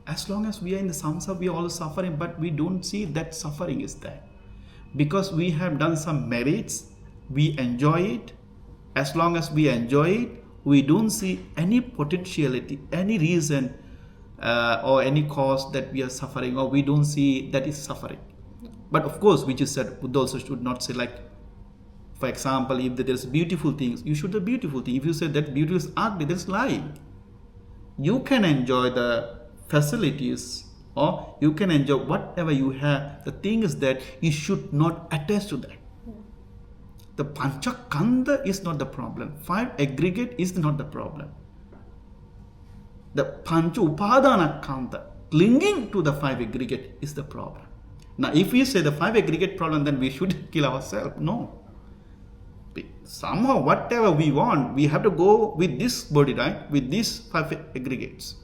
As long as we are in the samsara, we are all suffering, but we don't see that suffering is there. Because we have done some merits, we enjoy it. As long as we enjoy it, we don't see any potentiality, any reason or any cause that we are suffering, or we don't see that is suffering. But of course, which is said, Buddha also should not say like, for example, if there's beautiful things, you should have beautiful things. If you say that beauty is ugly, that's lying. You can enjoy the facilities, or you can enjoy whatever you have. The thing is that you should not attach to that. The panchakanda is not the problem. 5 aggregate is not the problem. The pancha upadana kanda, clinging to the 5 aggregate, is the problem. Now, if we say the 5 aggregate problem, then we should kill ourselves. No. Somehow, whatever we want, we have to go with this body, right? With these 5 aggregates.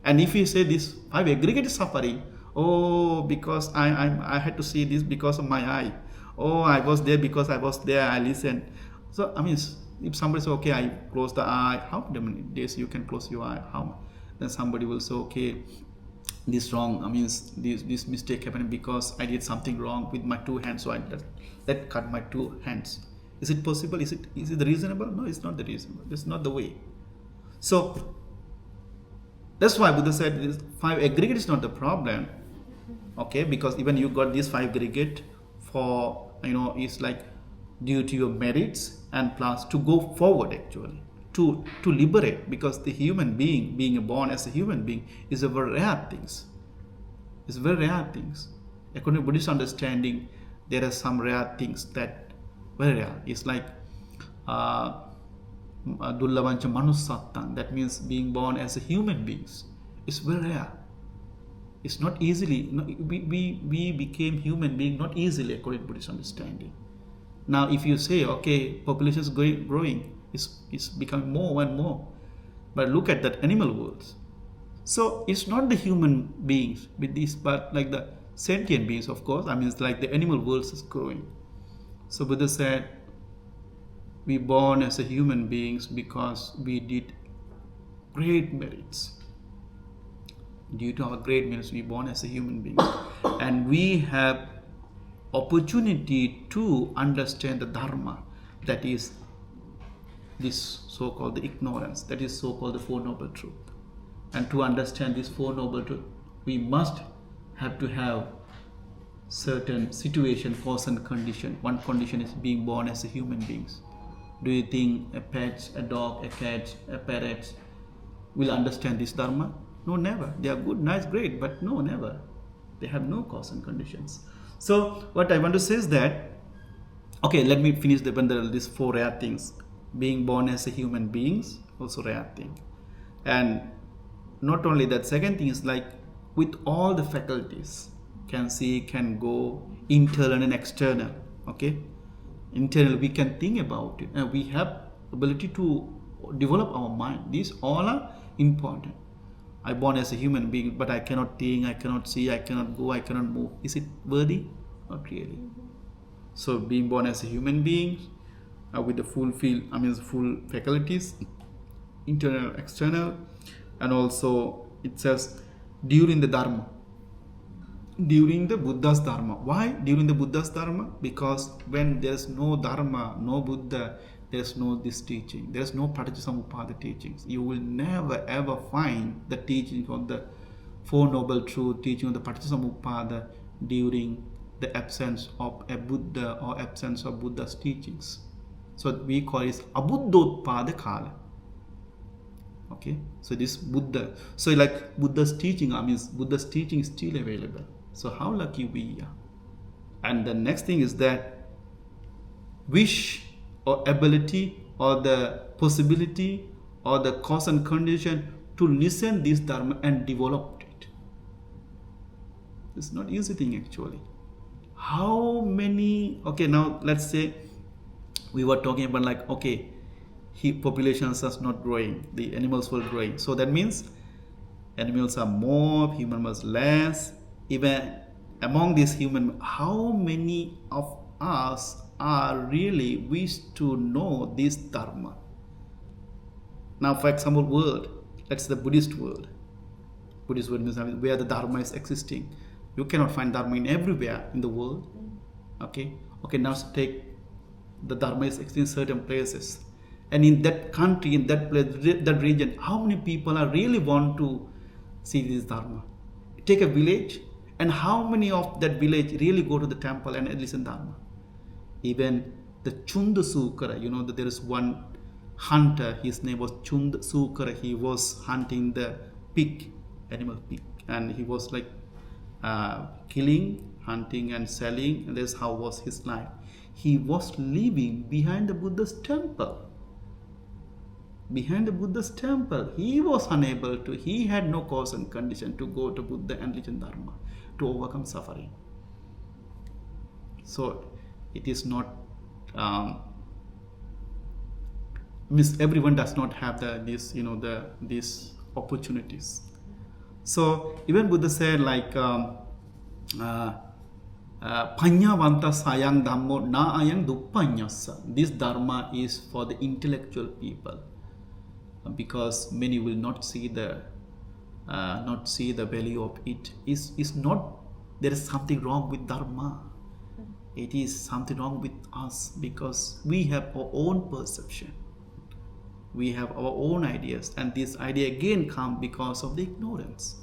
And if we say this 5 aggregate is suffering, oh, because I had to see this because of my eye. Oh, I was there because I was there, I listened. So, I mean, if somebody says, okay, I close the eye, how many days you can close your eye? How? Then somebody will say, okay, this wrong, I mean, this mistake happened because I did something wrong with my 2 hands, so I let cut my 2 hands. Is it possible? Is it reasonable? No, it's not the reasonable. It's not the way. So, that's why Buddha said this 5 aggregate is not the problem. Okay, because even you got this 5 aggregate for, it's like due to your merits and plus to go forward actually, to liberate, because the human being born as a human being is a very rare things. It's very rare things. According to Buddhist understanding, there are some rare things that very rare. It's like dullavancha manussattan, that means being born as a human beings. It's very rare. It's not easily, we became human being not easily according to Buddhist understanding. Now if you say, okay, population is growing, it's becoming more and more, but look at that animal world. So it's not the human beings with this, but like the sentient beings, of course. I mean, it's like the animal world is growing. So Buddha said, we born as a human beings because we did great merits. Due to our great merits, we born as a human being, and we have opportunity to understand the dharma, that is this so-called the ignorance, that is so-called the Four Noble Truth. And to understand this Four Noble Truth, we must have to have certain situation, cause and condition. One condition is being born as a human beings. Do you think a pet, a dog, a cat, a parrot will understand this dharma? No, never. They are good, nice, great, but no, never. They have no cause and conditions. So what I want to say is that, okay, let me finish these 4 rare things. Being born as a human beings, also rare thing. And not only that, second thing is like with all the faculties, can see, can go, internal and external. Okay, internal we can think about it, and we have ability to develop our mind. These all are important. I born as a human being, but I cannot think, I cannot see, I cannot go, I cannot move. Is it worthy? Not really. So being born as a human being with the full faculties, internal, external, and also it says during the Dharma, during the Buddha's Dharma. Why during the Buddha's Dharma? Because when there's no Dharma, no Buddha, there's no this teaching, there's no Paṭiccasamuppāda teachings. You will never ever find the teaching of the Four Noble Truths, teaching of the Paṭiccasamuppāda during the absence of a Buddha or absence of Buddha's teachings. So we call it abuddhotpada kala. Okay, so this Buddha, so like Buddha's teaching, Buddha's teaching is still available. So how lucky we are. And the next thing is that wish or ability or the possibility or the cause and condition to listen this dharma and develop it. It's not easy thing actually. How many, okay, now let's say we were talking about like, okay, populations are not growing, the animals were growing. So that means animals are more, humans less. Even among these human, how many of us are really wish to know this dharma? Now, for example, world, that's the Buddhist world. Buddhist word means where the Dharma is existing. You cannot find Dharma in everywhere in the world. Okay, now take the Dharma is existing in certain places. And in that country, in that place, that region, how many people are really want to see this Dharma? Take a village, and how many of that village really go to the temple and listen Dharma? Even the Chundasukara, that there is one hunter, his name was Chundasukara. He was hunting the animal pig, and he was like killing, hunting and selling, and that's how was his life. He was living behind the Buddha's temple. Behind the Buddha's temple, he was unable to, he had no cause and condition to go to Buddha and listen Dharma, to overcome suffering. So it is not, means everyone does not have these opportunities. So even Buddha said like, Panyavanta sayang dhammo na ayang duppanyassa. This Dharma is for the intellectual people, because many will not see the value of it. Is not there is something wrong with Dharma. It is something wrong with us, because we have our own perception, we have our own ideas, and this idea again comes because of the ignorance,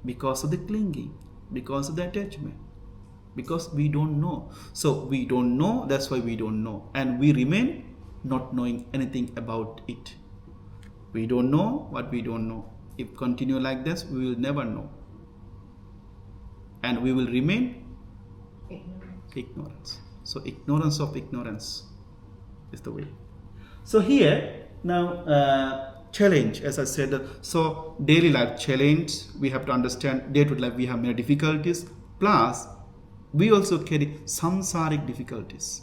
because of the clinging, because of the attachment, because we don't know. So we don't know, that's why we don't know, and we remain not knowing anything about it. We don't know what we don't know. If continue like this, we will never know, and we will remain ignorance. So ignorance of ignorance is the way. So here now challenge, as I said, so daily life challenge, we have to understand day-to-day life we have many difficulties, plus we also carry samsaric difficulties.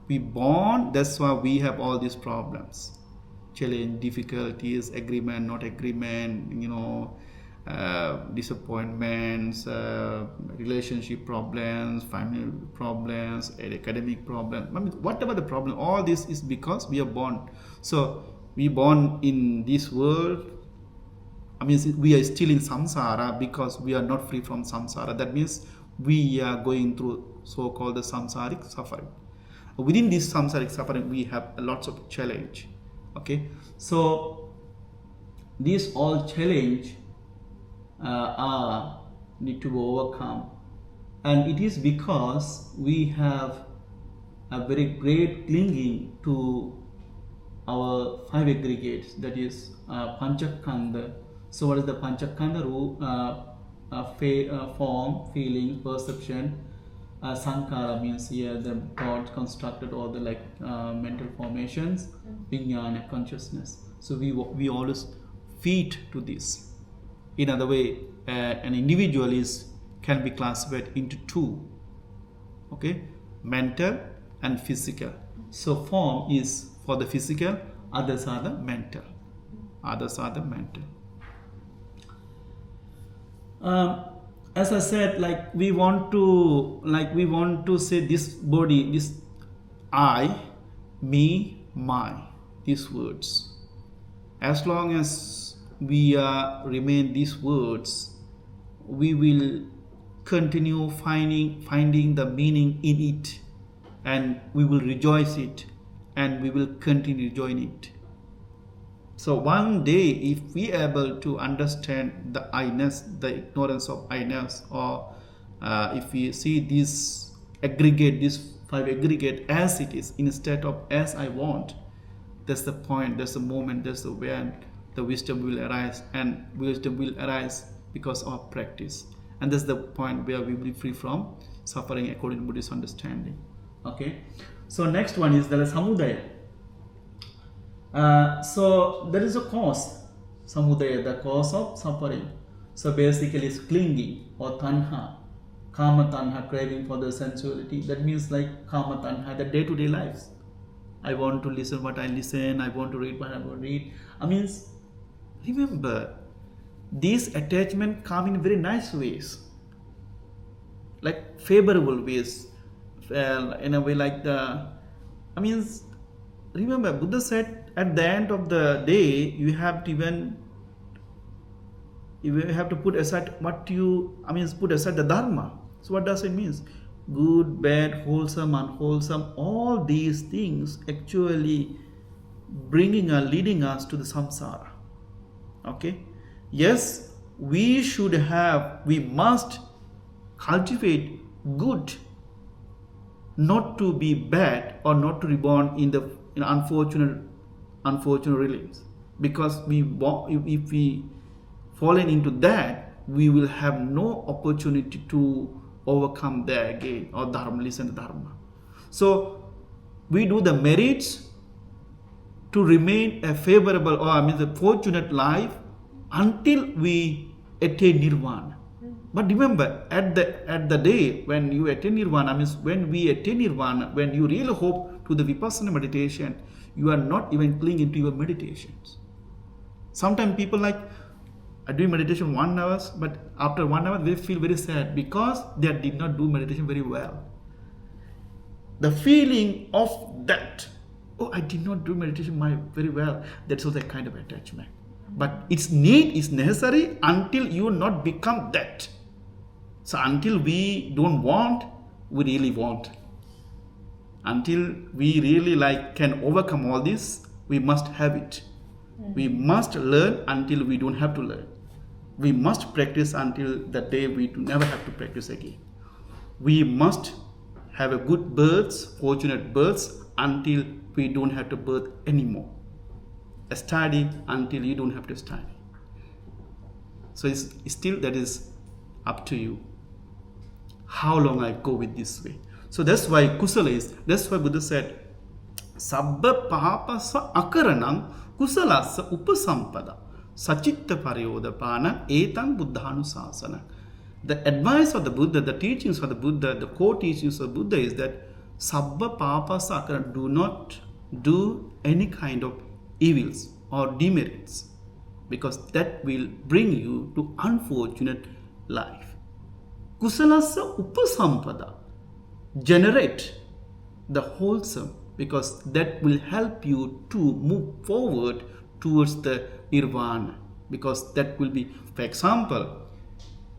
We born, that's why we have all these problems, challenge, difficulties, agreement, not agreement, disappointments, relationship problems, family problems, academic problems. I mean, whatever the problem, all this is because we are born. So we born in this world. I mean, we are still in samsara because we are not free from samsara. That means we are going through so-called the samsaric suffering. Within this samsaric suffering, we have lots of challenge. Okay, so these all challenge need to be overcome, and it is because we have a very great clinging to our five aggregates, that is Pañcakkhanda. So what is the Pañcakkhanda? Form, feeling, perception. Saṅkhārā means here the thought constructed, or the mental formations, vijnana, consciousness. So we always feed to this. In other way, an individual can be classified into two, okay, mental and physical. So form is for the physical, others are the mental. As I said, we want to say this body, this I, me, my, these words. As long as we remain these words, we will continue finding the meaning in it, and we will rejoice it, and we will continue enjoying it. So one day, if we are able to understand the I-ness, the ignorance of I-ness, or if we see this aggregate, this five aggregate as it is, instead of as I want, that's the point, that's the moment, that's the where the wisdom will arise, and wisdom will arise because of practice. And that's the point where we will be free from suffering according to Buddhist understanding. Okay, so next one is the samudaya. So there is a cause, samudaya, the cause of suffering. So basically it's clinging, or tanha, kama tanha, craving for the sensuality. That means kama tanha, the day-to-day lives. I want to listen what I listen, I want to read what I want to read. I mean, remember, these attachment come in very nice ways, favorable ways, in a way remember, Buddha said at the end of the day, you have to even You have to put aside put aside the dharma. So what does it mean? Good, bad, wholesome, unwholesome, all these things actually leading us to the samsara. Okay? Yes, we must cultivate good, not to be bad or not to reborn in unfortunate realms. Because if we fallen into that, we will have no opportunity to overcome there again, or listen to dharma. So we do the merits to remain a favorable, the fortunate life until we attain nirvana. But remember, at the day when you attain nirvana, when we attain nirvana, when you really hope to the vipassana meditation, you are not even clinging to your meditations. Sometimes people are doing meditation 1 hour, but after 1 hour they feel very sad because they did not do meditation very well. The feeling of that, I did not do meditation very well, that's also a kind of attachment. But its need is necessary until you not become that. So until we don't want, we really want. Until we really can overcome all this, we must have it. We must learn until we don't have to learn. We must practice until the day we do never have to practice again. We must have a good births, fortunate births, until we don't have to birth anymore. Study until you don't have to study. So it's still, that is up to you how long I go with this way. So that's why kusala that's why Buddha said, Sabba pāpasa akaranam kusalasa upasampada sachitta pariyodapana etang buddhanusasana. The advice of the Buddha, the teachings of the Buddha, the core teachings of the Buddha is that Sabba pāpasa akaranam, do not do any kind of evils or demerits, because that will bring you to unfortunate life. Kusalasa upasampada, generate the wholesome, because that will help you to move forward towards the nirvana, because that will be, for example,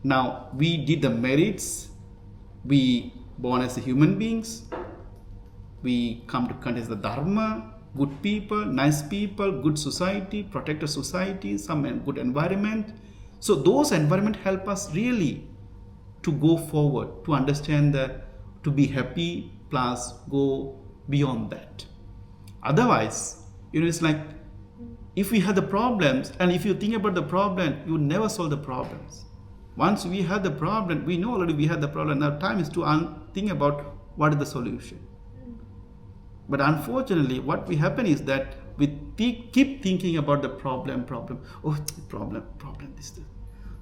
now we did the merits, we born as human beings, we come to contest the dharma, good people, nice people, good society, protected society, some good environment. So those environment help us really to go forward, to understand to be happy, plus go beyond that. Otherwise, it's like, if we have the problems, and if you think about the problem, you never solve the problems. Once we have the problem, we know already we have the problem. Now time is to think about what is the solution. But unfortunately, what will happen is that we keep thinking about the problem, this.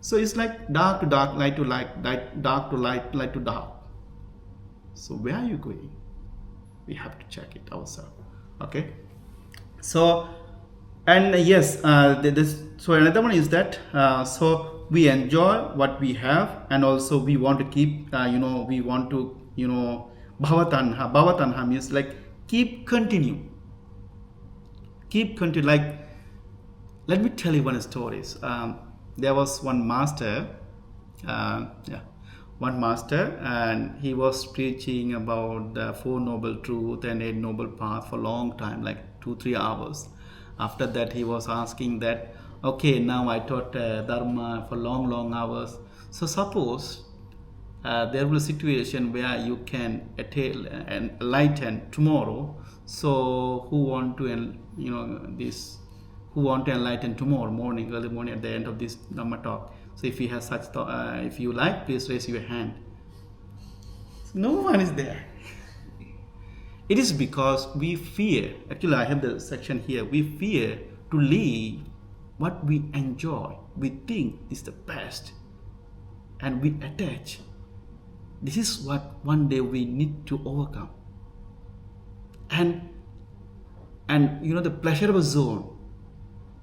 So it's like dark to dark, light to light, dark to light, light to dark. So where are you going? We have to check it ourselves. Okay. So, and yes, so another one is that so we enjoy what we have, and also we want to keep, we want to, bhavatanha. Bhavatanha means continue. Let me tell you one story. There was one master, and he was preaching about the Four Noble Truths and Eight Noble Paths for a long time, 2-3 hours. After that, he was asking that, okay, now I taught Dharma for long hours. So suppose there will be a situation where you can attain and enlighten tomorrow. So who want to, who want to enlighten tomorrow morning, early morning, at the end of this Dhamma talk? So if you have such thought, if you like, please raise your hand. No one is there. It is because we fear. Actually, I have the section here. We fear to leave what we enjoy. We think is the best, and we attach. This is what one day we need to overcome. And the pleasurable zone.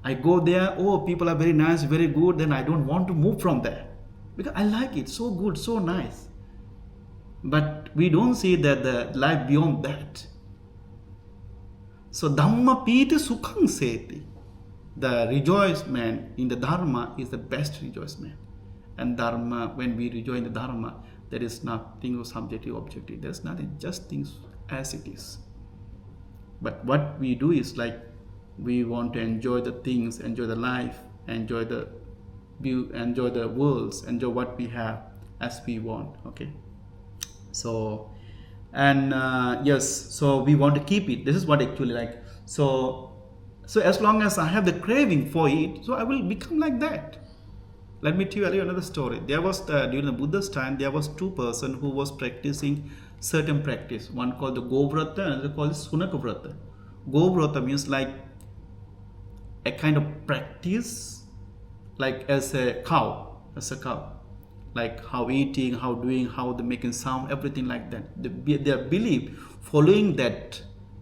I go there, people are very nice, very good, then I don't want to move from there. Because I like it, so good, so nice. But we don't see that the life beyond that. So Dhamma pīti sukhang seti. the rejoicement in the Dharma is the best rejoicement. And Dharma, when we rejoice in the Dharma, there is nothing subjective, objective. There's nothing, just things as it is. But what we do is like we want to enjoy the things, enjoy the life, enjoy the view, enjoy the worlds, enjoy what we have as we want. Okay. So, and yes, so we want to keep it. This is what actually like. So as long as I have the craving for it, so I will become like that. Let me tell you another story. There was during the Buddha's time, there was two persons who was practicing certain practice. One called the Go-vrata and another called Sunaka-vrata. Go-vrata means like a kind of practice, like as a cow, like how eating, how doing, how the making sound, everything like that. Their belief following that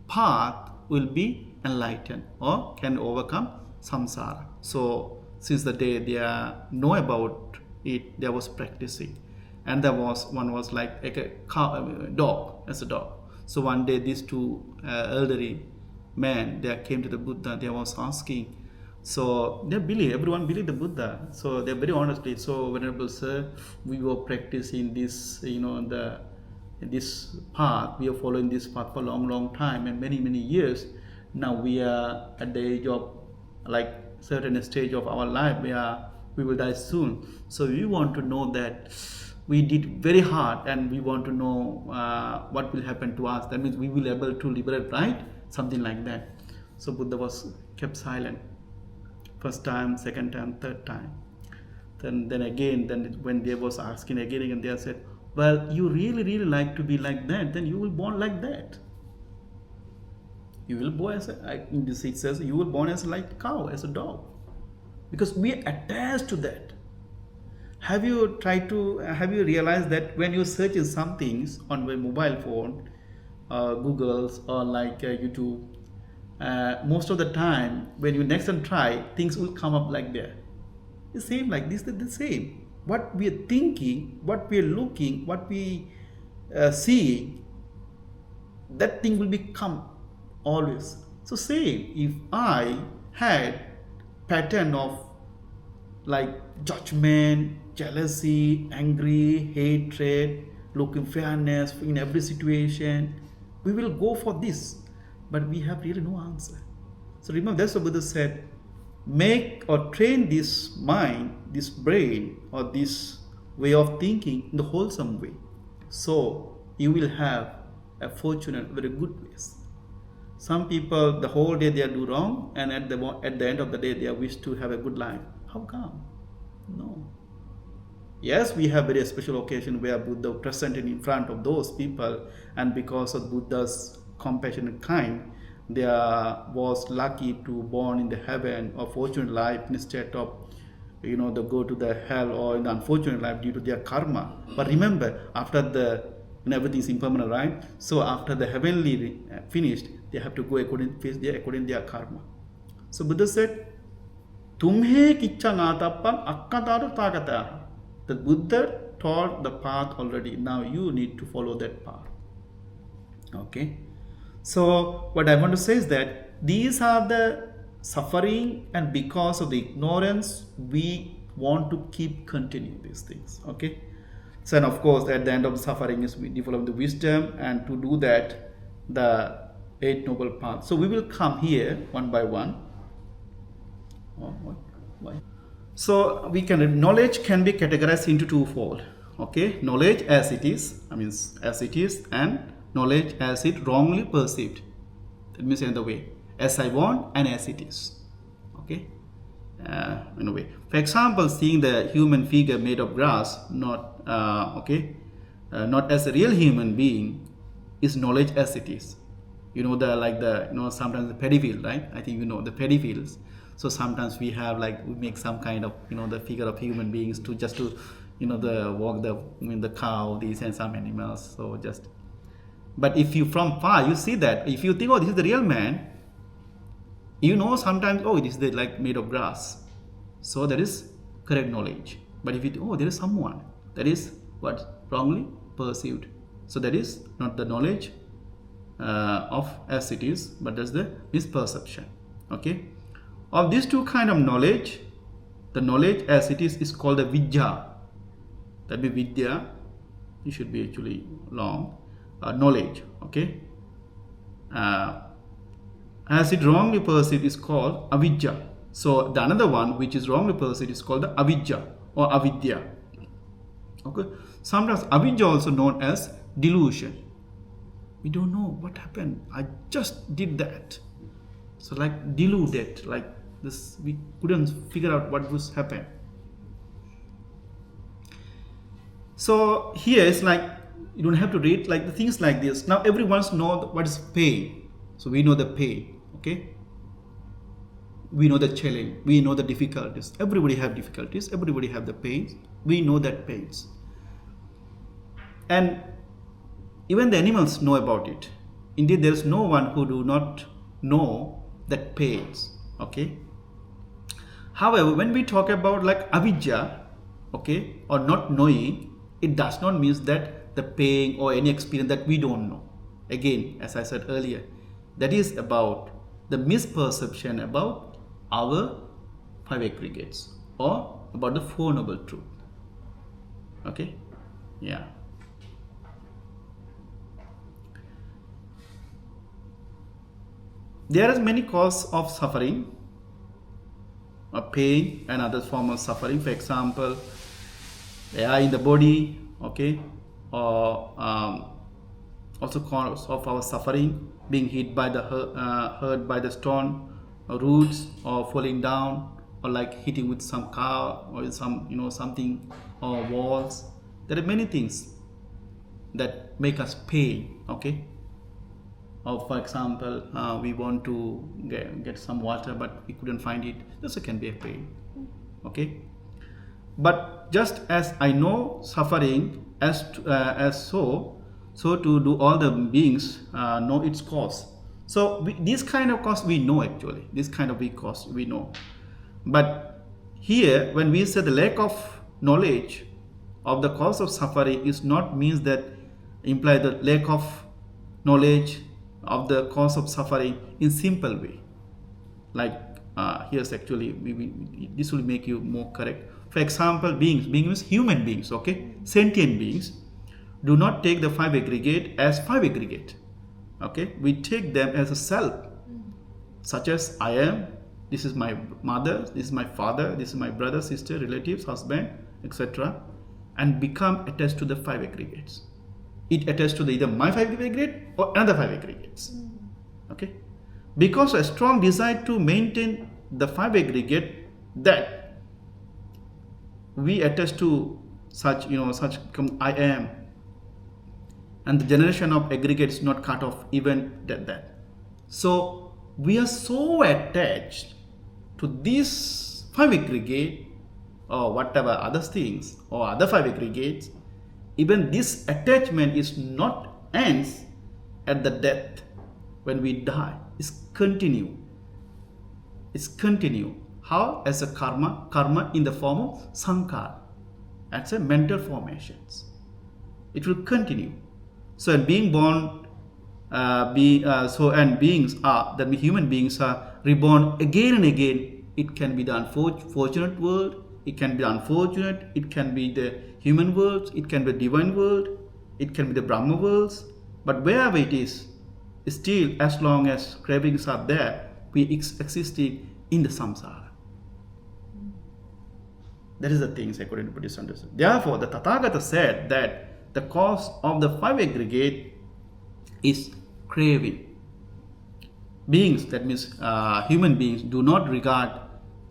path will be enlightened or can overcome samsara. So since the day they know about it, they was practicing. And there was one was like a dog. So one day these two elderly men, they came to the Buddha. They was asking, so everyone believed the Buddha. So they're very honestly, so Venerable Sir, we were practicing this, this path. We are following this path for a long time and many years. Now we are at the age of like certain stage of our life where we will die soon. So we want to know that we did very hard and we want to know what will happen to us. That means we will be able to liberate, right? Something like that. So Buddha was kept silent. First time, second time, third time. Then again, when they was asking again, they said, well, you really like to be like that, then you will born like that. You will born as in this it says, you will born as like a cow, as a dog. Because we are attached to that. Have you realized that when you search in some things on your mobile phone, Google's or like YouTube, most of the time when you next and try, things will come up like that. The same like this, the same. What we are thinking, what we are looking, what we seeing, that thing will become always. So same, if I had pattern of like judgment, jealousy, angry, hatred, looking fairness in every situation, we will go for this, but we have really no answer. So remember, that's what Buddha said, make or train this mind, this brain, or this way of thinking in the wholesome way. So you will have a fortunate, very good ways. Some people, the whole day they do wrong, and at the end of the day they wish to have a good life. How come? No. Yes, we have very special occasion where Buddha presented in front of those people, and because of Buddha's compassionate kind, they was lucky to born in the heaven or fortunate life instead of they go to the hell or in the unfortunate life due to their karma. But remember, after everything is impermanent, right? So after the heavenly finished, they have to go according to their karma. So Buddha said, Tumhe kiccang atappam akkataru tagata. The Buddha taught the path already. Now you need to follow that path. Okay. So what I want to say is that these are the suffering, and because of the ignorance, we want to keep continuing these things. Okay. So and of course, at the end of the suffering is we develop the wisdom, and to do that, the Eight Noble Paths. So we will come here one by one. Why? So knowledge can be categorized into twofold. Okay, knowledge as it is, and knowledge as it wrongly perceived. That means in the way, as I want and as it is. Okay, in a way. For example, seeing the human figure made of grass, not as a real human being, is knowledge as it is. Sometimes the paddy field, right? I think the paddy fields. So sometimes we make some kind of the figure of human beings to walk the cow, these and some animals. So but if you from far you see that, if you think, oh, this is the real man, sometimes, oh, it is made of grass. So that is correct knowledge. But if you think, oh, there is someone, that is what wrongly perceived. So that is not the knowledge of as it is, but that's the misperception. Okay. of these two kind of knowledge, the knowledge as it is called the vijja. That be vidya. It should be actually long. Knowledge. Okay. As it wrongly perceived is called avijjā. So the another one which is wrongly perceived is called the avijjā or avidya. Okay. Sometimes avijjā also known as delusion. We don't know what happened. I just did that. So like deluded, like this, we couldn't figure out what was happened. So here it's like you don't have to read like the things like this. Now everyone knows what is pain. So we know the pain. Okay. We know the challenge. We know the difficulties. Everybody have difficulties. Everybody have the pains. We know that pains. And even the animals know about it. Indeed, there is no one who do not know that pains. Okay. However, when we talk about like avijjā, okay, or not knowing, it does not mean that the pain or any experience that we don't know. Again, as I said earlier, that is about the misperception about our five aggregates or about the Four Noble Truth. Okay. Yeah. There are many causes of suffering, or pain and other forms of suffering. For example, they are in the body, okay, or also cause of our suffering, being hit by the hurt by the stone, or roots, or falling down, or like hitting with some car or some something, or walls. There are many things that make us pain, okay. Or for example, we want to get some water but we couldn't find it. This can be a pain. Okay. But just as I know suffering so to do all the beings know its cause. So this kind of cause we know actually. This kind of weak cause we know. But here when we say the lack of knowledge of the cause of suffering is not means that imply the lack of knowledge of the cause of suffering in simple way. Like here's actually this will make you more correct. For example, beings means human beings, okay, sentient beings do not take the five aggregate as five aggregate. Okay, we take them as a self, such as I am. This is my mother. This is my father. This is my brother, sister, relatives, husband, etc. And become attached to the five aggregates. It attaches to either my five aggregate or another five aggregates. Okay, because a strong desire to maintain the five aggregate that we attach to such I am, and the generation of aggregates not cut off even that. So we are so attached to these five aggregate or whatever other things or other five aggregates. Even this attachment is not ends at the death when we die. It's continue. It's continue. How? As a karma in the form of saṅkhārā. That's a mental formations. It will continue. So and being born, and beings are that human beings are reborn again and again. It can be the unfortunate world. It can be unfortunate. It can be the human worlds. It can be the divine world. It can be the Brahma worlds. But wherever it is, still as long as cravings are there, we existing in the samsara. That is the things according to Buddhist understanding. Therefore, the Tathagata said that the cause of the five aggregate is craving. Beings, that means human beings, do not regard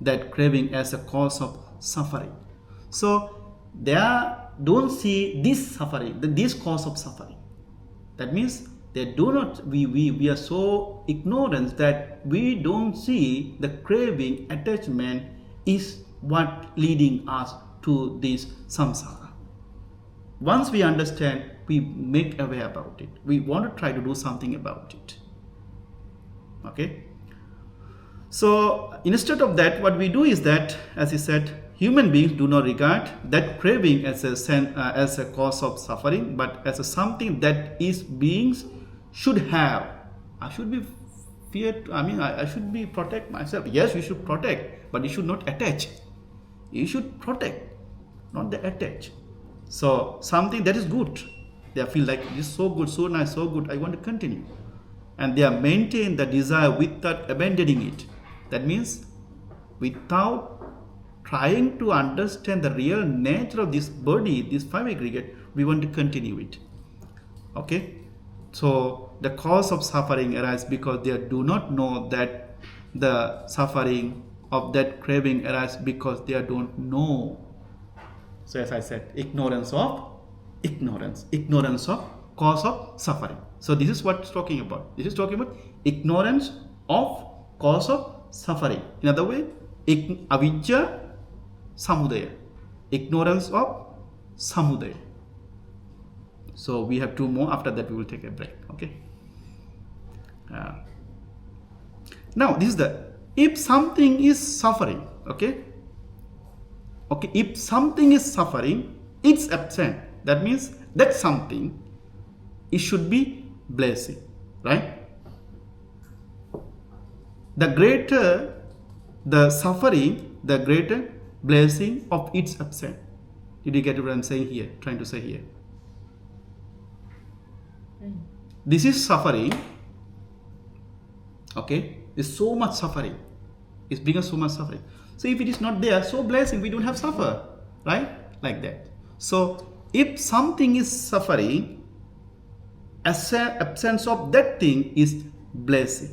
that craving as a cause of suffering. So they don't see this suffering, this cause of suffering. That means they do not. We are so ignorant that we don't see the craving attachment is what leading us to this samsara. Once we understand, we make aware about it. We want to try to do something about it. Okay. So instead of that, what we do is that, as he said, human beings do not regard that craving as a cause of suffering, but as something that is beings should have. I should be fear, I should be protect myself. Yes, you should protect, but you should not attach. You should protect, not the attach. So something that is good, they feel like this is so good, so nice, so good, I want to continue. And they are maintain the desire without abandoning it. That means without trying to understand the real nature of this body, this five aggregate, we want to continue it. Okay? So the cause of suffering arises because they do not know that the suffering of that craving arises because they don't know. So as I said, ignorance of cause of suffering. So this is what it's talking about. This is talking about ignorance of cause of suffering. In other way, avijjā samudaya, ignorance of samudaya. So we have two more. After that we will take a break. Okay. Now this is if something is suffering. Okay, if something is suffering, it's absent. That means that something, it should be blessing, right? The greater the suffering, the greater blessing of its absent. Did you get what I'm saying here? Trying to say here. This is suffering. Okay, there's so much suffering. It's bringing so much suffering. So if it is not there, so blessing, we don't have suffer, right? Like that. So if something is suffering, absence of that thing is blessing.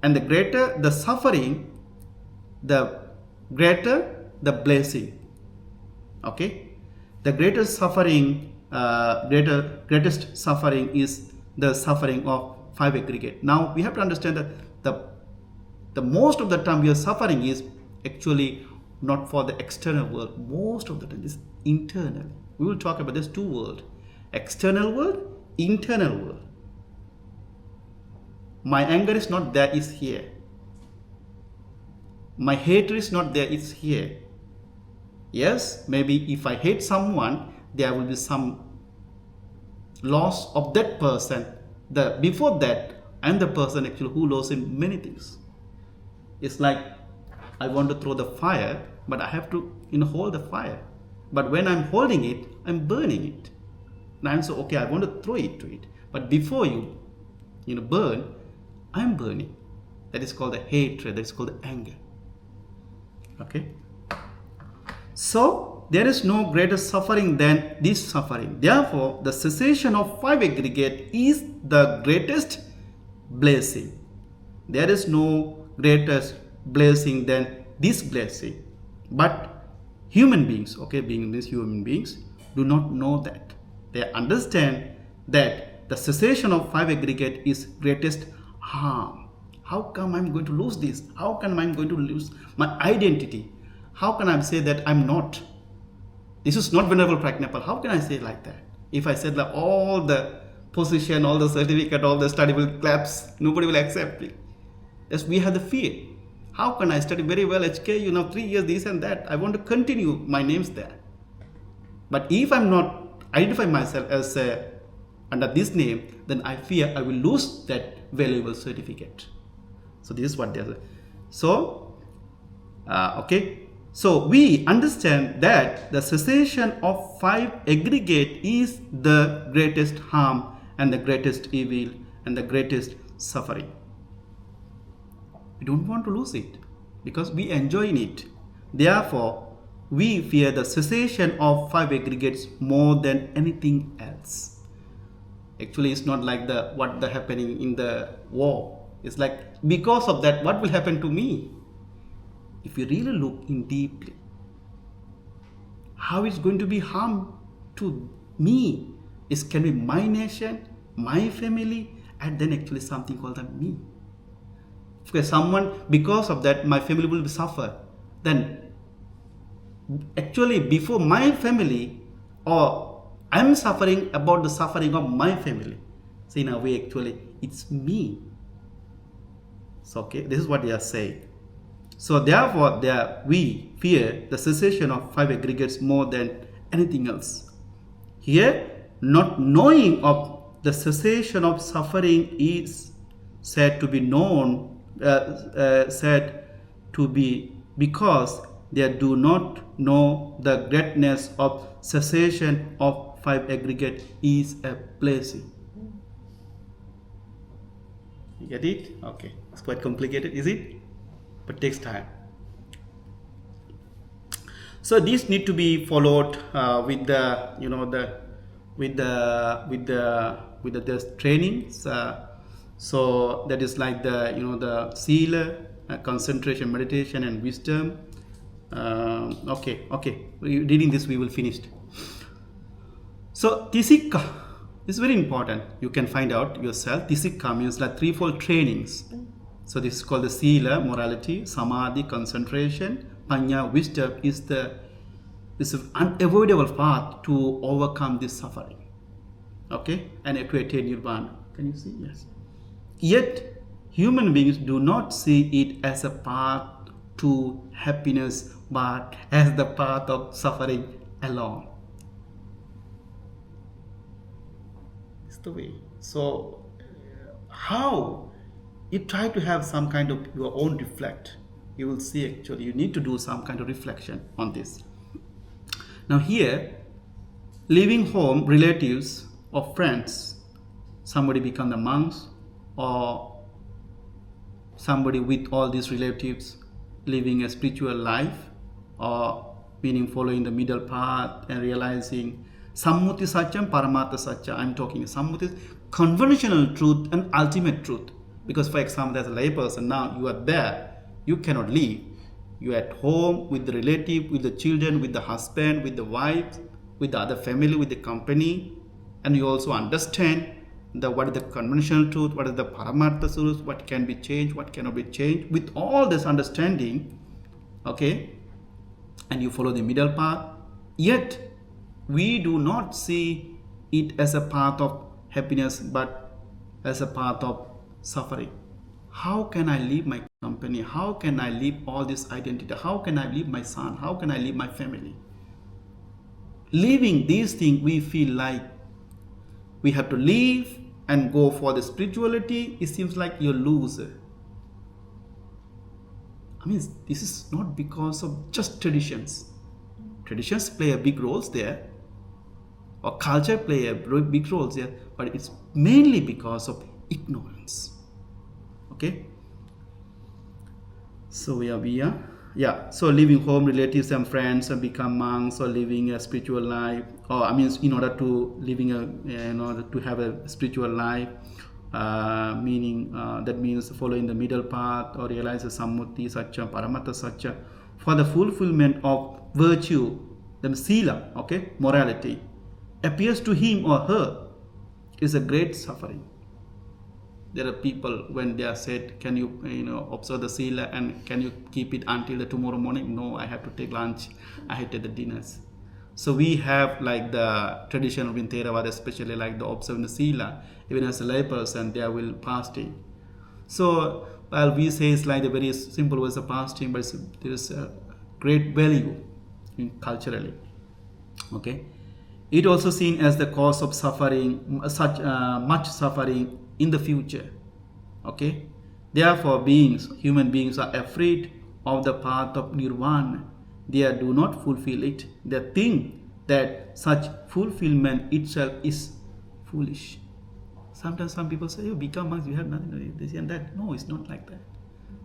And the greater the suffering, the greater the blessing. Okay? The greatest suffering, greatest suffering is the suffering of five aggregate. Now we have to understand that the most of the time we are suffering is actually not for the external world. Most of the time is internal. We will talk about this two world. External world, internal world. My anger is not there, it's here. My hatred is not there, it's here. Yes, maybe if I hate someone, there will be some loss of that person. Before that, I am the person actually who lost in many things. It's like I want to throw the fire, but I have to hold the fire. But when I'm holding it, I'm burning it. And I'm so okay, I want to throw it to it. But before you burn, I'm burning. That is called the hatred. That is called the anger. Okay. So there is no greater suffering than this suffering. Therefore, the cessation of five aggregate is the greatest blessing. There is no greatest blessing than this blessing. But human beings, being these human beings, do not know that. They understand that the cessation of five aggregate is greatest harm. How come I'm going to lose this? How come I'm going to lose my identity? How can I say that I'm not? This is not Venerable Pragnapal. How can I say like that? If I said that all the position, all the certificate, all the study will collapse, nobody will accept me. Yes, we have the fear. How can I study very well HK, 3 years, this and that. I want to continue, my name's there. But if I'm not identify myself as under this name, then I fear I will lose that valuable certificate. So this is what they are. So, So we understand that the cessation of five aggregate is the greatest harm and the greatest evil and the greatest suffering. We don't want to lose it because we enjoy in it. Therefore, we fear the cessation of five aggregates more than anything else. Actually, it's not like what happening in the war. It's like because of that, what will happen to me? If you really look in deeply, how it's going to be harm to me? It can be my nation, my family, and then actually something called the me. Okay, because of that, my family will suffer. Then actually before my family, or I'm suffering about the suffering of my family. So in a way, actually, it's me. So this is what they are saying. So therefore, we fear the cessation of five aggregates more than anything else. Here, not knowing of the cessation of suffering is said to be known, said to be because they do not know the greatness of cessation of five aggregate is a blessing. You get it? Okay. It's quite complicated, is it? But it takes time. So these need to be followed with the the trainings. So that is like the sila, concentration, meditation, and wisdom. Okay. Reading this, we will finish. So tisikka is very important. You can find out yourself. Tisikka means like threefold trainings. So this is called the sila, morality, samadhi, concentration, panya, wisdom is an unavoidable path to overcome this suffering. Okay, and to attain nirvana. Can you see? Yes. Yet human beings do not see it as a path to happiness, but as the path of suffering alone. It's the way. So how you try to have some kind of your own reflect, you will see actually you need to do some kind of reflection on this. Now here, leaving home, relatives or friends, somebody become the monks, or somebody with all these relatives living a spiritual life, or meaning following the middle path and realizing sammuti satyam, paramattha satya. I'm talking sammuti, conventional truth and ultimate truth. Because for example, as a layperson, now you are there, you cannot leave. You are at home with the relative, with the children, with the husband, with the wife, with the other family, with the company, and you also understand what is the conventional truth, what is the paramattha truth, what can be changed, what cannot be changed. With all this understanding, okay, and you follow the middle path, yet we do not see it as a path of happiness, but as a path of suffering. How can I leave my company? How can I leave all this identity? How can I leave my son? How can I leave my family? Leaving these things, we feel like we have to leave and go for the spirituality. It seems like you're a loser. I mean, this is not because of just traditions. Traditions play a big role there, or culture play a big role there, but it's mainly because of ignorance. Okay, so so leaving home, relatives and friends, and become monks, or living a spiritual life, or in order to have a spiritual life, meaning that means following the middle path, or realize the sammuti satya, paramattha satya, for the fulfillment of virtue, the sila, okay, morality, appears to him or her is a great suffering. There are people, when they are said, can you observe the sila and can you keep it until the tomorrow morning? No, I have to take lunch, I have to take the dinners. So we have like the tradition of in Theravada, especially like the observing the sila, even as a layperson, they will fasting. So while we say it's like a very simple ways of fasting, but there is a great value culturally. Okay, it also seen as the cause of suffering, much suffering in the future. Okay, therefore human beings are afraid of the path of nirvana. They do not fulfill it. They think that such fulfillment itself is foolish. Sometimes some people say, you become monks, you have nothing to do this and that. No, it's not like that.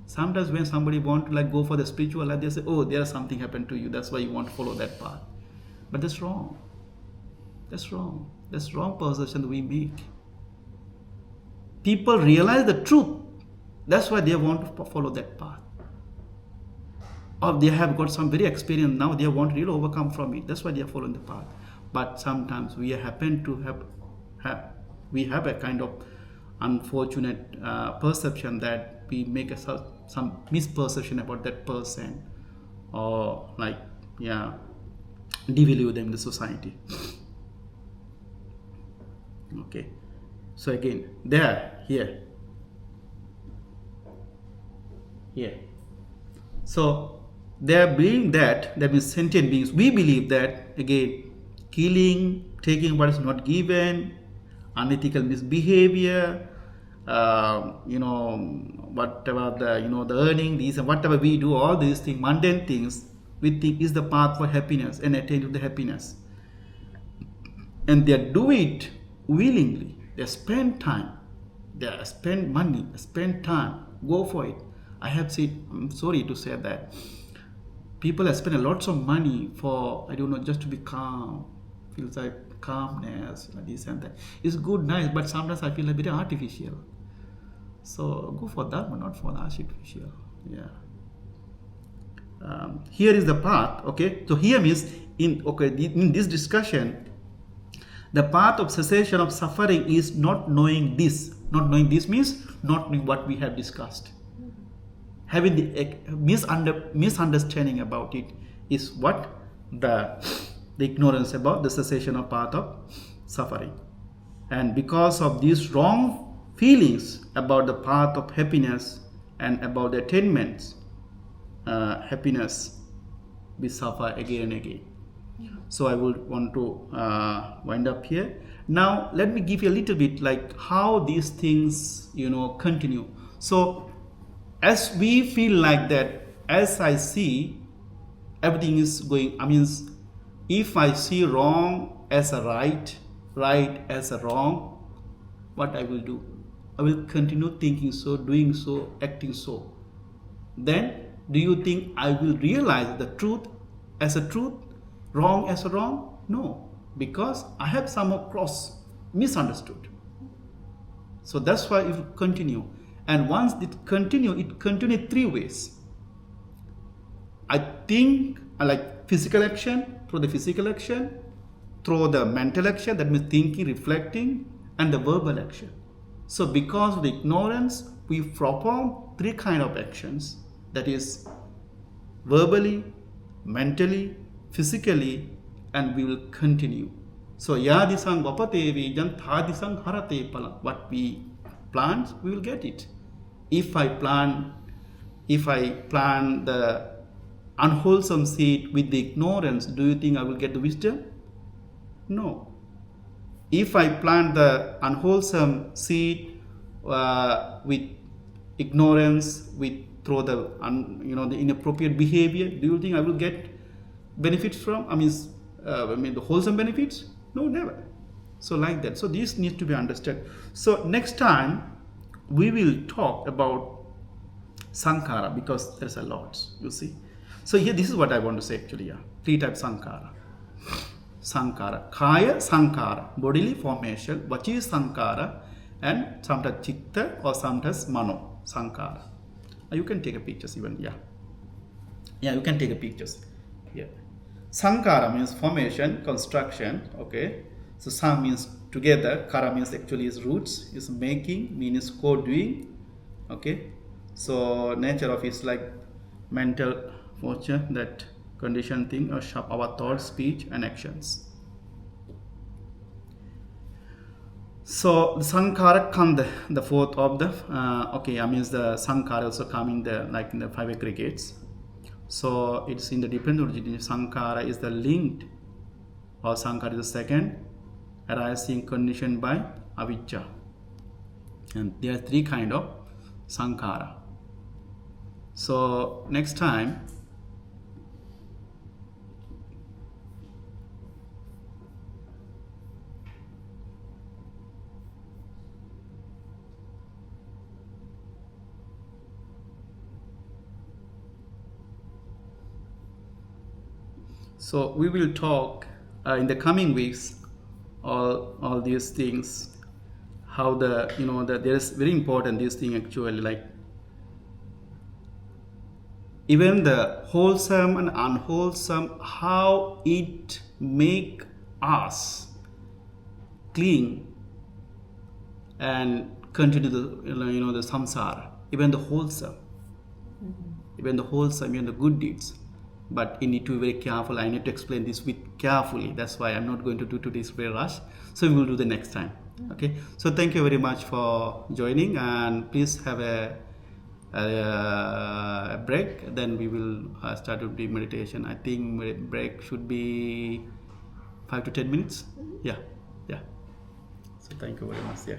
Sometimes when somebody want to go for the spiritual life, they say, oh, there's something happened to you, that's why you want to follow that path. But that's wrong. That's wrong. That's wrong perception that we make. People realize the truth. That's why they want to follow that path. Or they have got some very experience now, they want to really overcome from it. That's why they are following the path. But sometimes we happen to have a kind of unfortunate perception that we make some misperception about that person, or devalue them in the society. Okay, so again, here. So there being that means sentient beings, we believe that again, killing, taking what is not given, unethical misbehavior, whatever the earning, these and whatever we do, all these things, mundane things, we think is the path for happiness and attain to the happiness. And they do it willingly. They spend time, they spend money, spend time, go for it. I have seen, I'm sorry to say that, people have spent lots of money for, I don't know, just to be calm, feels like calmness, this and that. It's good, nice, but sometimes I feel a bit artificial. So go for that, but not for the artificial. Yeah. Here is the path. Okay. So here means in this discussion, the path of cessation of suffering is not knowing this. Not knowing this means not knowing what we have discussed. Having the misunderstanding about it is what the ignorance about the cessation of path of suffering. And because of these wrong feelings about the path of happiness and about the attainments, happiness, we suffer again and again. Yeah. So I would want to wind up here. Now let me give you a little bit like how these things continue. So as we feel like that, as I see everything is going, if I see wrong as a right, right as a wrong, what I will do? I will continue thinking so, doing so, acting so. Then do you think I will realize the truth as a truth, wrong as a wrong? No, because I have somehow misunderstood. So that's why it will continue. And once it continues three ways. I think like physical action, through the physical action, through the mental action, that means thinking, reflecting, and the verbal action. So because of the ignorance, we perform three kind of actions, that is verbally, mentally, physically, and we will continue. So yadisang vapate vijjan thadisang harate palam. What we plant, we will get it. If I plant the unwholesome seed with the ignorance, do you think I will get the wisdom? No. If I plant the unwholesome seed with ignorance, through the the inappropriate behavior, do you think I will get benefits from? The wholesome benefits? No, never. So like that. So this needs to be understood. So next time we will talk about saṅkhārā, because there's a lot, you see. So here, this is what I want to say actually. Yeah, three types saṅkhārā. Saṅkhārā, kaya saṅkhārā, bodily formation, vaci saṅkhārā, and sometimes chitta or sometimes mano saṅkhārā. You can take a pictures even. Yeah, you can take a pictures. Yeah, saṅkhārā means formation, construction. Okay, so sang means together, kara means actually is roots, is making, means co-doing. Okay, so nature of is like mental fortune, that conditioned thing, or our thoughts, speech, and actions. So the saṅkhārā come the fourth of the the saṅkhārā also come in the five aggregates. So it's in the dependent origination. Saṅkhārā is the linked, or saṅkhārā is the second, arising conditioned by avijjā. And there are three kind of saṅkhārā. So next time we will talk in the coming weeks all these things, how that there is very important this thing actually, like even the wholesome and unwholesome, how it make us cling and continue the samsara, even the wholesome, even the good deeds. But you need to be very careful. I need to explain this with carefully. That's why I'm not going to do today's very rush. So we will do the next time. Okay. So thank you very much for joining, and please have a break. Then we will start with the meditation. I think break should be 5 to 10 minutes. Yeah. So thank you very much. Yeah.